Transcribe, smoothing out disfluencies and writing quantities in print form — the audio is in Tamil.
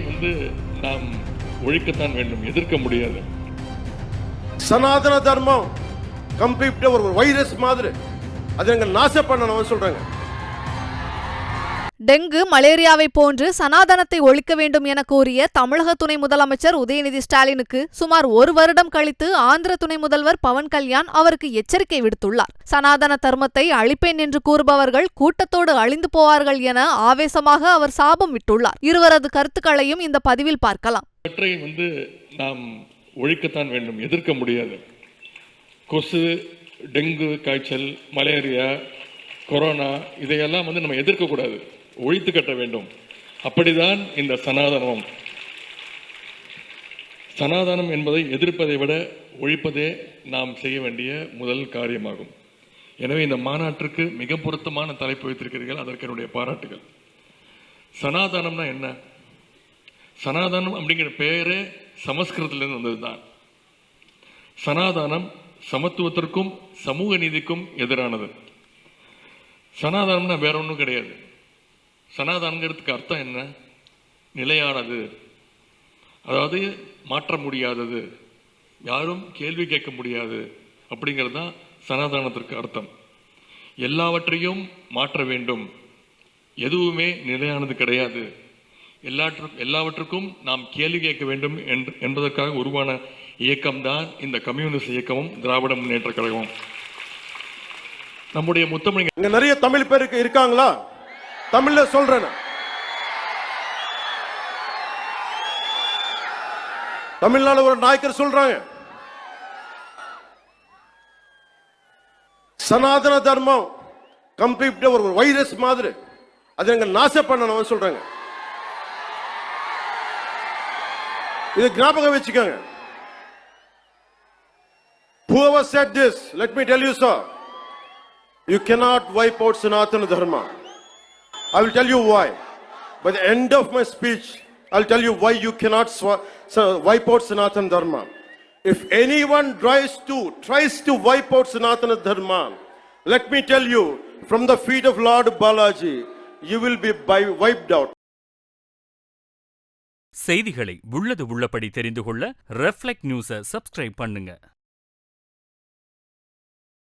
இவற்றை நாம் ஒழிக்கத்தான் வேண்டும், எதிர்க்க முடியாது. சனாதன தர்மம் கம்ப்ளீட்டா ஒரு வைரஸ் மாதிரி, அதை எங்க நாசம் பண்ணணும் சொல்றாங்க. டெங்கு, மலேரியாவை போன்று சனாதனத்தை ஒழிக்க வேண்டும் என கூறிய தமிழக துணை முதலமைச்சர் உதயநிதி ஸ்டாலினுக்கு சுமார் 1 வருடம் கழித்து ஆந்திர துணை முதல்வர் பவன் கல்யாண் அவருக்கு எச்சரிக்கை விடுத்துள்ளார். சனாதன தர்மத்தை அழிப்பேன் என்று கூறுபவர்கள் கூட்டத்தோடு அழிந்து போவார்கள் என ஆவேசமாக அவர் சாபம் விட்டுள்ளார். இருவரது கருத்துக்களையும் இந்த பதிவில் பார்க்கலாம். இவற்றை நாம் ஒழிக்கத்தான் வேண்டும், எதிர்க்க முடியாது. கொசு, டெங்கு காய்ச்சல், மலேரியா, கொரோனா இதையெல்லாம் நம்ம எதிர்க்கக்கூடாது, ஒழித்து கட்ட வேண்டும். அப்படிதான் இந்த சனாதனம் என்பதை எதிர்ப்பதை விட ஒழிப்பதே நாம் செய்ய வேண்டிய முதல் காரியமாகும். எனவே இந்த மாநாட்டிற்கு மிக பொருத்தமான தலைப்பு வைத்திருக்கிறீர்கள், அதற்கு என்னுடைய பாராட்டுகள். சனாதனம்னா என்ன? சனாதனம் அப்படிங்கிற பெயரே சமஸ்கிருதத்திலிருந்து வந்தது தான். சனாதனம் சமத்துவத்திற்கும் சமூக நீதிக்கும் எதிரானது. சனாதனம்னா வேற ஒன்றும் கிடையாது. சனாதனங்கிறதுக்கு அர்த்தம் என்ன? நிலையானது, அதாவது மாற்ற முடியாதது, யாரும் கேள்வி கேட்க முடியாது அப்படிங்கிறது தான் சனாதனத்திற்கு அர்த்தம். எல்லாவற்றையும் மாற்ற வேண்டும், எதுவுமே நிலையானது கிடையாது, எல்லாவற்றுக்கும் நாம் கேள்வி கேட்க வேண்டும் என்பதற்காக உருவான இயக்கம்தான் இந்த கம்யூனிஸ்ட் இயக்கமும் திராவிட முன்னேற்ற கழகமும். நம்முடைய முத்தமிழ் இங்க நிறைய தமிழ் பேருக்கு இருக்காங்களா? தமிழ்ல சொல்றேன். தமிழ்நாடு ஒரு நாயக்கர் சொல்றாங்க, சனாதன தர்மம் கம்ப்ளீட்டா ஒரு வைரஸ் மாதிரி, அதை எங்க நாசம் பண்ணணும் சொல்றாங்க. இது ஞாபகம் வச்சுக்கோங்க. Whoever said this, let me tell you, sir, you cannot wipe out Sanatana Dharma. I will tell you why. By the end of my speech, I will tell you why you cannot wipe out Sanatana Dharma. If anyone tries to wipe out Sanatana Dharma, let me tell you, from the feet of Lord Balaji, you will be wiped out. செய்திகளை உள்ளது உள்ளபடி தெரிந்து கொள்ள ரெஃப்ளெக்ட் நியூஸை சப்ஸ்கிரைப் பண்ணுங்க.